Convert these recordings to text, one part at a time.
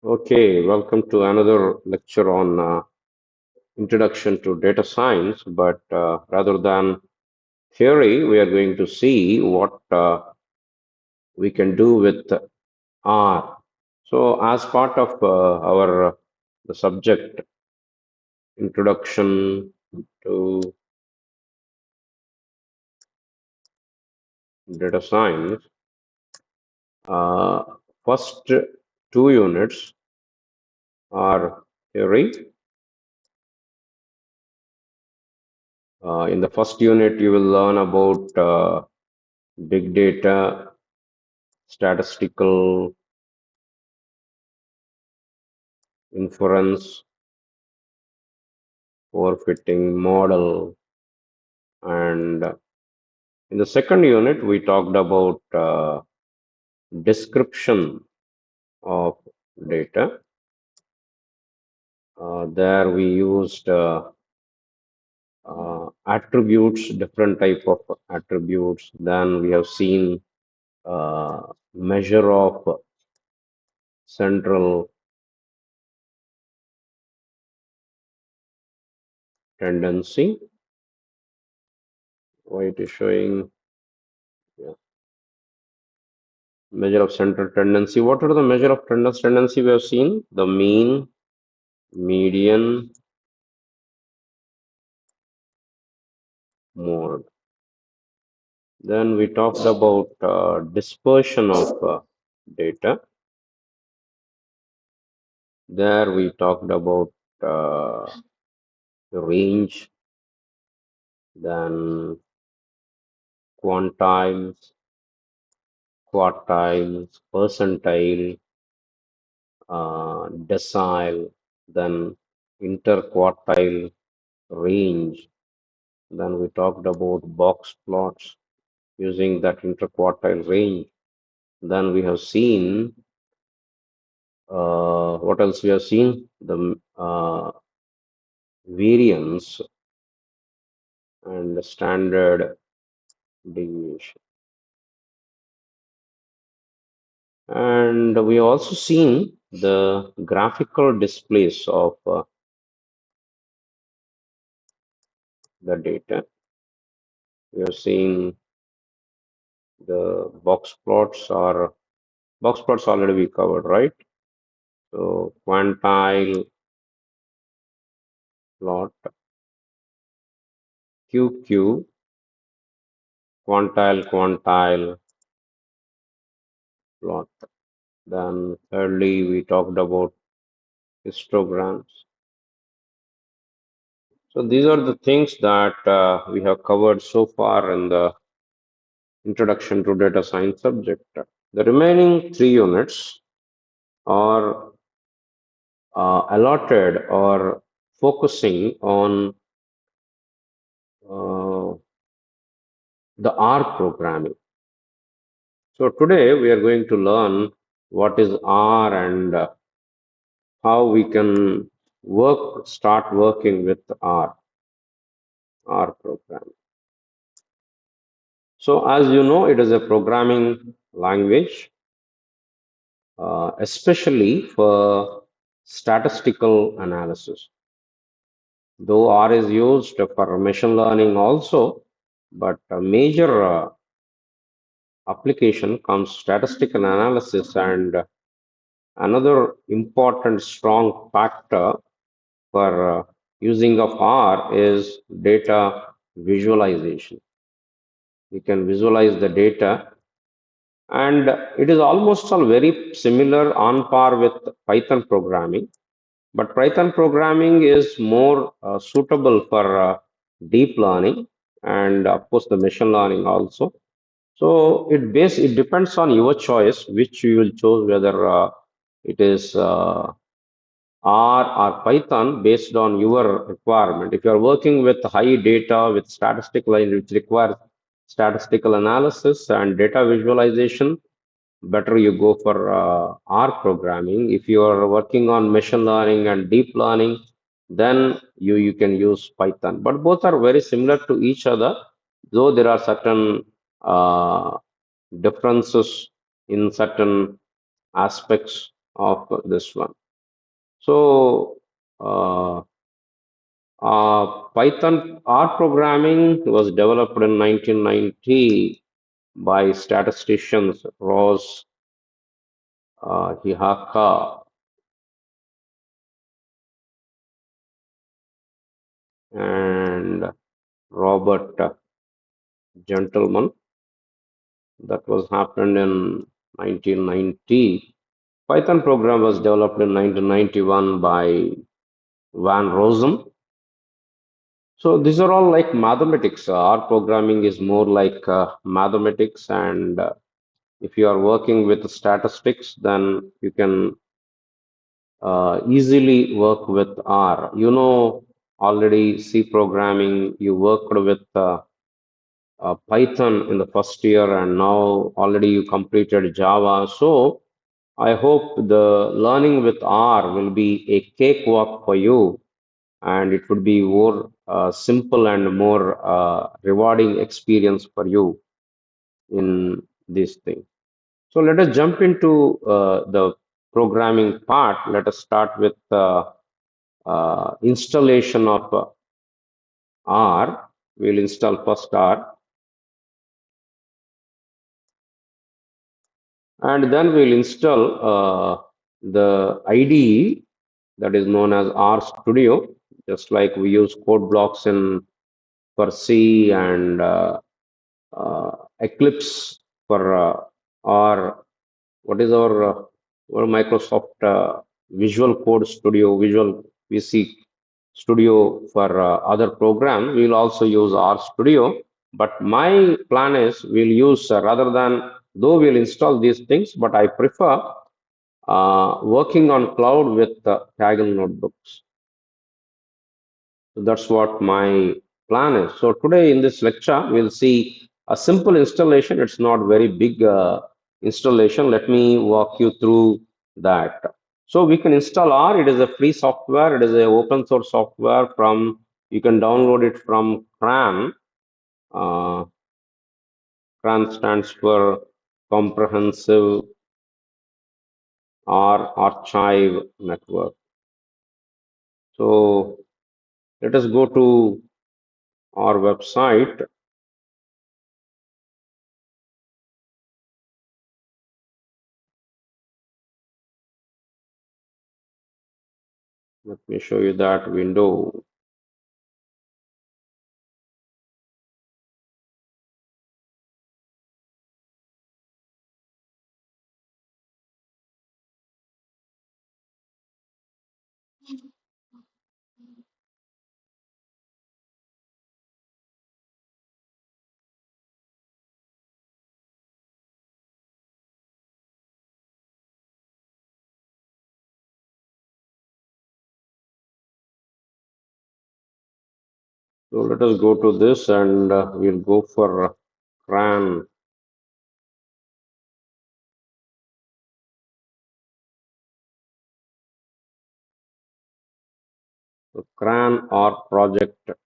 Okay, welcome to another lecture on Introduction to Data Science. But rather than theory, we are going to see what we can do with R. So, as part of our the subject Introduction to Data Science, uh, first two units are theory. In the first unit, you will learn about big data, statistical inference, overfitting model, and in the second unit, we talked about description of data. There we used attributes, different type of attributes. Then we have seen measure of central tendency. Why it is showing, yeah, measure of central tendency. What are the measure of tendency we have seen? The mean, median, mode. Then we talked about dispersion of data. There we talked about uh, the range, then quantiles, quartiles, percentile, decile, then interquartile range. Then we talked about box plots using that interquartile range. Then we have seen what else we have seen? The variance and the standard deviation. And we also seen the graphical displays of the data. We have seen the box plots already we covered, right? So quantile plot, QQ, quantile plot. Then thirdly, we talked about histograms. So these are the things that we have covered so far in the Introduction to Data Science subject. The remaining three units are allotted or focusing on uh, the R programming. So today we are going to learn what is R and how we can start working with R program. So as you know, it is a programming language, especially for statistical analysis. Though R is used for machine learning also, but a major application comes statistical analysis, and another important strong factor for using of R is data visualization. You can visualize the data, and it is almost all very similar on par with Python programming. But Python programming is more suitable for deep learning and of course the machine learning also. So it depends on your choice which you will choose, whether it is R or Python based on your requirement. If you are working with high data with statistical which requires statistical analysis and data visualization, better you go for R programming. If you are working on machine learning and deep learning, then you can use Python. But both are very similar to each other, though there are certain differences in certain aspects of this one. So, uh, Python R programming was developed in 1990 by statisticians Ross Hihaka and Robert Gentleman. That was happened in 1990. Python program was developed in 1991 by Van Rosen. So these are all like mathematics. R programming is more like mathematics, and if you are working with statistics, then you can easily work with R. You know already C programming. You worked with Python in the first year, and now already you completed Java. So I hope the learning with R will be a cakewalk for you, and it would be more simple and more rewarding experience for you in this thing. So let us jump into the programming part. Let us start with installation of R. We'll install first R, and then we'll install the IDE that is known as R Studio, just like we use code blocks in for C and Eclipse for or what is our Microsoft Visual Code Studio, Visual VC Studio for other program. We will also use R Studio. But my plan is we'll use rather than though we'll install these things, but I prefer working on cloud with Kaggle notebooks. So that's what my plan is. So today in this lecture, we'll see a simple installation. It's not very big installation. Let me walk you through that. So we can install R. It is a free software. It is a open source software from, you can download it from CRAN. CRAN stands for Comprehensive R Archive Network. So let us go to our website. Let me show you that window. So let us go to this and we'll go for CRAN. So CRAN or project.org.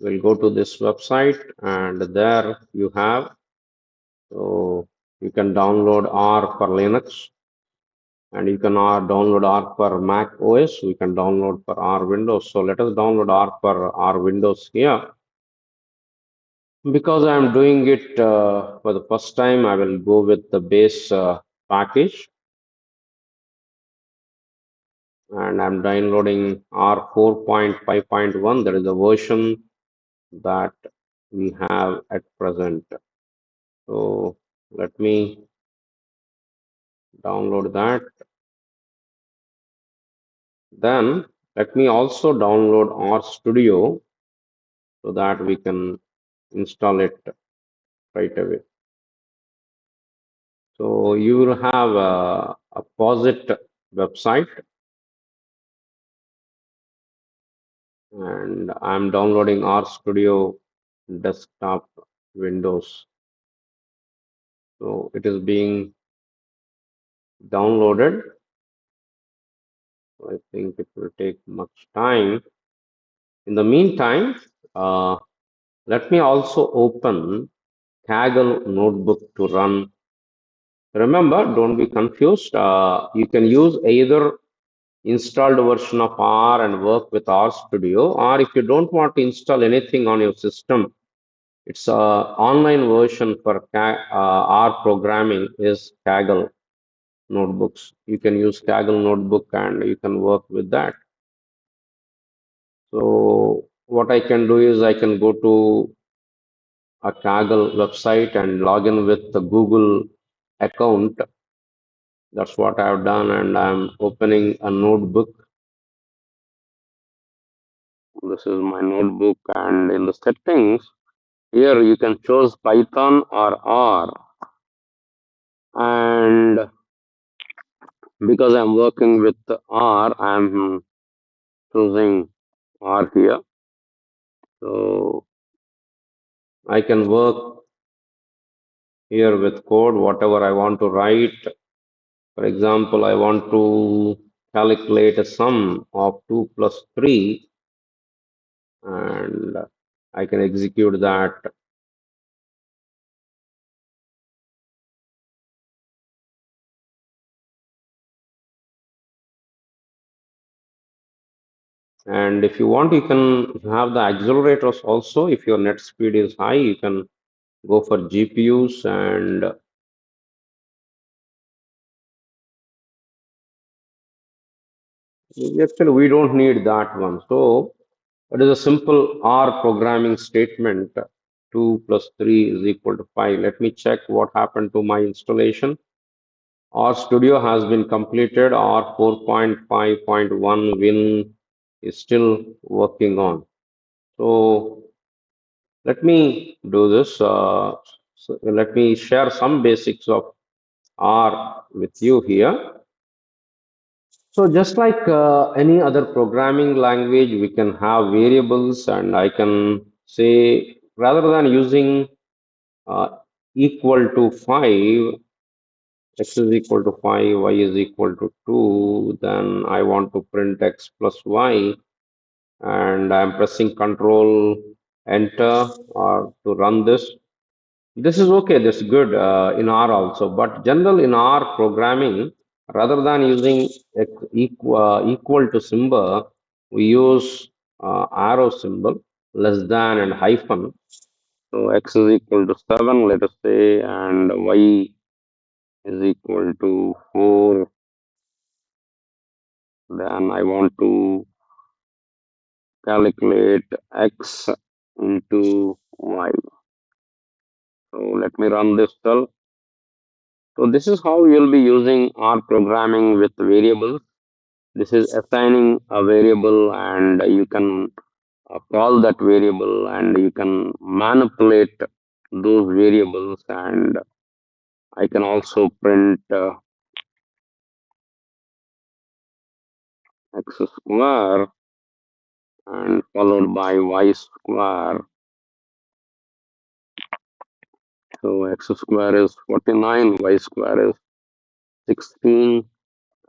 We'll go to this website and there you have, so you can download R for Linux and you can download R for Mac OS. We can download for R Windows. So let us download R for R Windows here. Because I'm doing it for the first time, I will go with the base package. And I'm downloading R 4.5.1. That is the version that we have at present. So let me download that. Then let me also download R Studio so that we can install it right away. So you will have a POSIT website, and I'm downloading R Studio desktop Windows. So it is being downloaded. I think it will take much time. In the meantime, let me also open Kaggle notebook to run Remember, don't be confused. You can use either installed version of R and work with R Studio, or if you don't want to install anything on your system, it's a online version for R programming is Kaggle notebooks. You can use Kaggle notebook and you can work with that. So what I can do is I can go to a Kaggle website and log in with the Google account. That's what I've done, and I'm opening a notebook. This is my notebook, and in the settings, here you can choose Python or R. And because I'm working with R, I'm choosing R here. So I can work here with code, whatever I want to write. For example, I want to calculate a sum of 2 plus 3, and I can execute that. And if you want, you can have the accelerators also. If your net speed is high, you can go for GPUs, and actually we don't need that one. So it is a simple R programming statement. 2 plus 3 is equal to 5. Let me check what happened to my installation. R Studio has been completed. R 4.5.1 Win is still working on. So let me do this. So let me share some basics of R with you here. So just like any other programming language, we can have variables, and I can say rather than using uh, equal to 5, x is equal to 5, y is equal to 2, then I want to print x plus y, and I'm pressing control enter or to run this. This is okay, this is good in R also, but general in R programming, rather than using equal to symbol, we use arrow symbol, less than and hyphen. So x is equal to 7, let us say, and y is equal to 4. Then I want to calculate x into y. So let me run this cell. So this is how you'll be using R programming with variables. This is assigning a variable, and you can call that variable, and you can manipulate those variables, and I can also print x square and followed by y square. So x square is 49, y square is 16,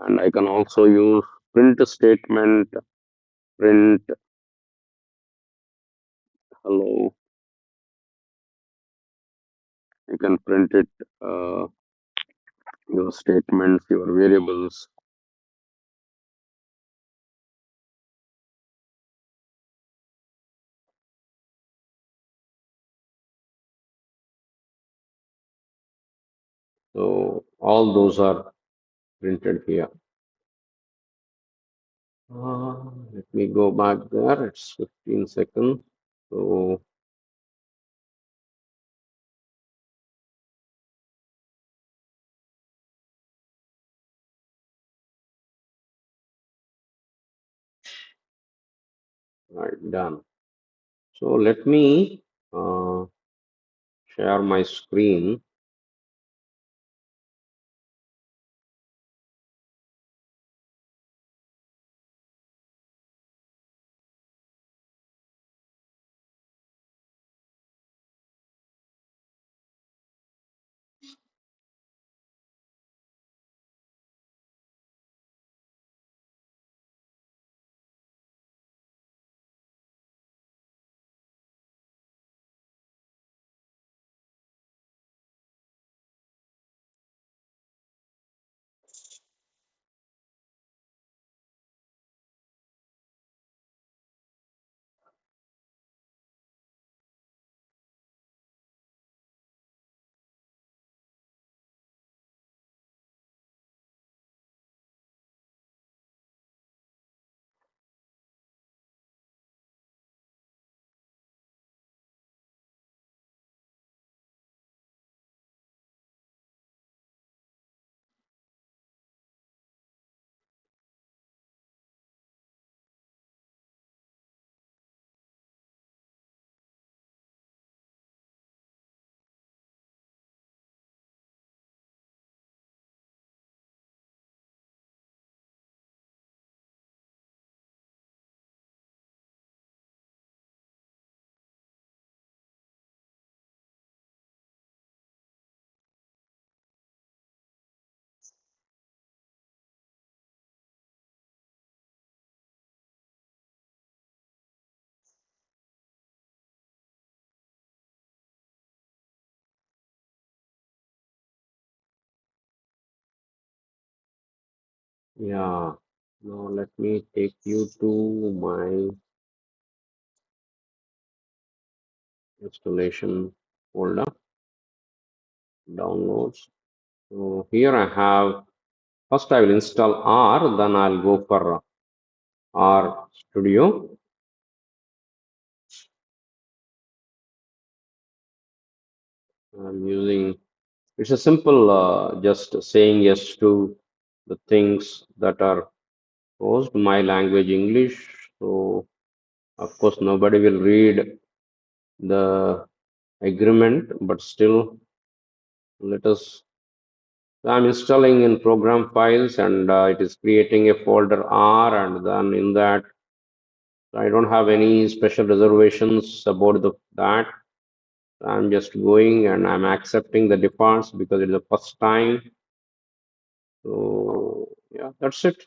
and I can also use print statement, print hello. You can print it, your statements, your variables. So all those are printed here. Let me go back there. It's 15 seconds. So right, done. So let me share my screen. Yeah. Now let me take you to my installation folder, downloads. So here I have, first I will install R, then I'll go for R Studio. I'm using, it's a simple, just saying yes to the things that are posed, my language English. So of course nobody will read the agreement, but still let us, I'm installing in program files, and it is creating a folder R, and then in that I don't have any special reservations about that. I'm just going and I'm accepting the defaults because it's the first time. So yeah, that's it.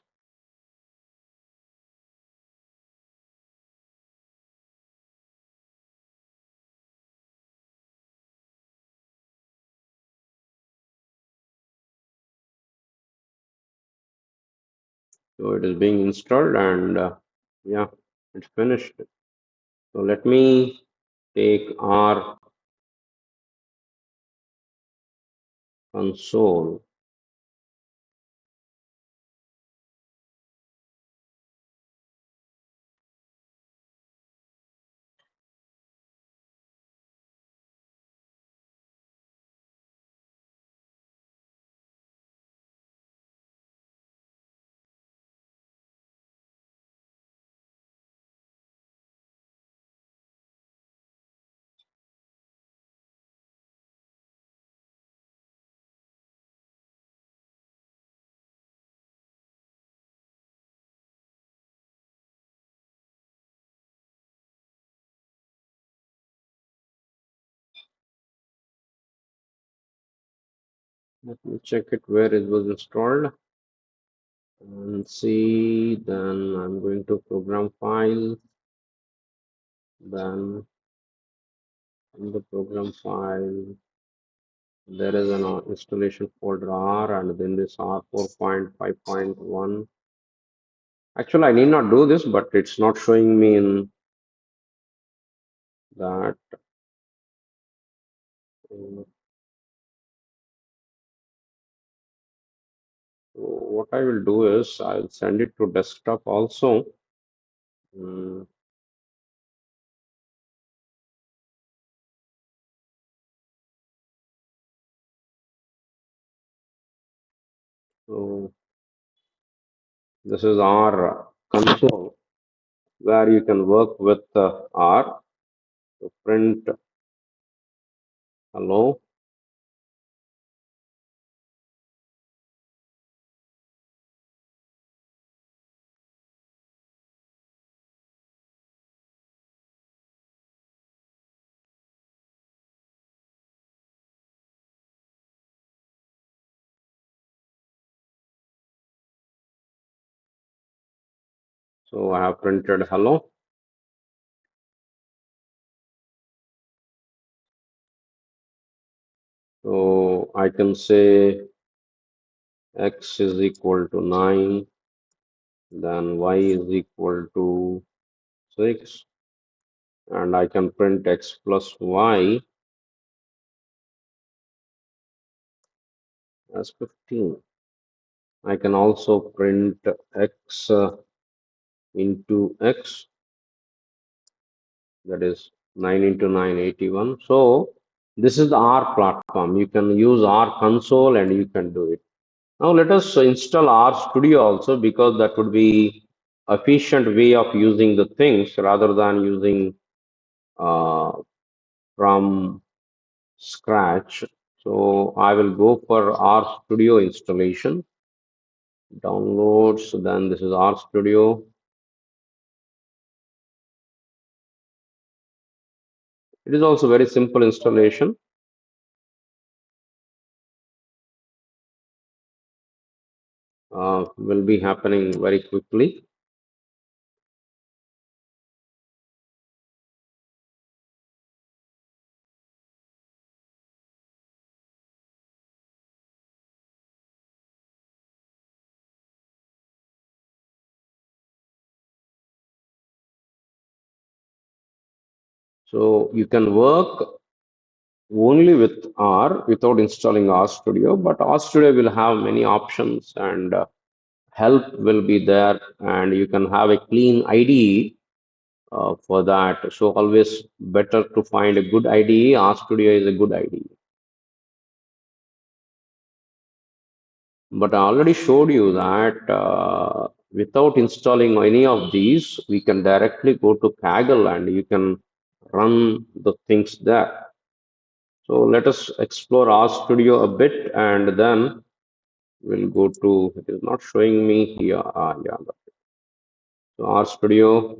So it is being installed, and yeah, it's finished. So let me take our console. Let me check it where it was installed and see. Then I'm going to program file. Then in the program file, there is an installation folder R, and then this R 4.5.1. Actually, I need not do this, but it's not showing me in that. So what I will do is I'll send it to desktop also. Mm, So this is our console where you can work with R. So print hello. So I have printed hello. So I can say x is equal to 9, then y is equal to 6, and I can print x plus y as 15. I can also print x into x, that is 9 into 9, 81. So this is the R platform. You can use R console and you can do it. Now let us install R Studio also, because that would be efficient way of using the things rather than using uh, from scratch. So I will go for R Studio installation, downloads, then this is R Studio. It is also very simple installation. Will be happening very quickly. So you can work only with R without installing R Studio, but R Studio will have many options and help will be there, and you can have a clean IDE for that. So always better to find a good IDE. R Studio is a good IDE. But I already showed you that without installing any of these, we can directly go to Kaggle and you can run the things there. So let us explore R Studio a bit and then we'll go to, it is not showing me here. Yeah. So R Studio,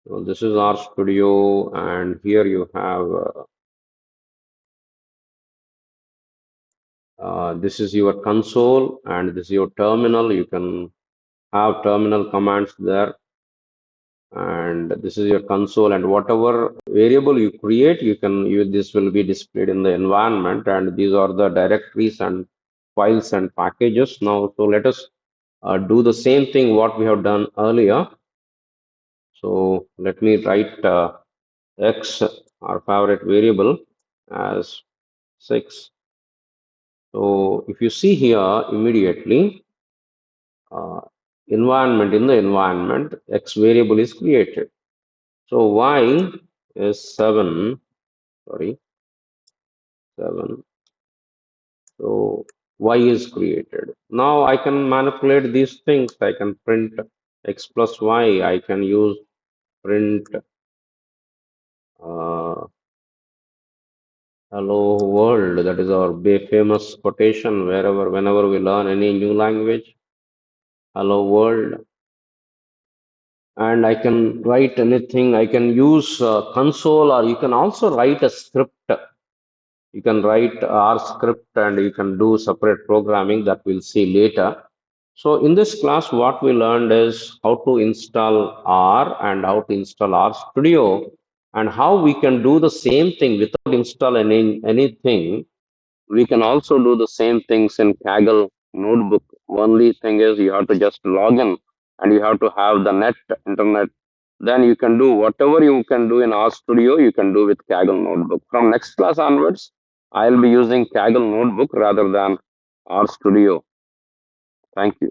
so this is R Studio and here you have, this is your console and this is your terminal. You can have terminal commands there, and this is your console, and whatever variable you create, you can use this will be displayed in the environment, and these are the directories and files and packages. Now so let us do the same thing what we have done earlier. So let me write x, our favorite variable, as 6. So if you see here immediately, uh, environment, in the environment x variable is created. So y is 7, sorry, 7. So y is created. Now I can manipulate these things. I can print x plus y. I can use print uh, hello world. That is our famous quotation whenever we learn any new language. Hello world. And I can write anything. I can use console, or you can also write a script. You can write R script and you can do separate programming that we'll see later. So in this class, what we learned is how to install R and how to install R Studio, and how we can do the same thing without installing anything. We can also do the same things in Kaggle notebook. Only thing is you have to just log in and you have to have the internet. Then you can do whatever you can do in R Studio, you can do with Kaggle notebook. From next class onwards, I'll be using Kaggle notebook rather than R Studio. Thank you.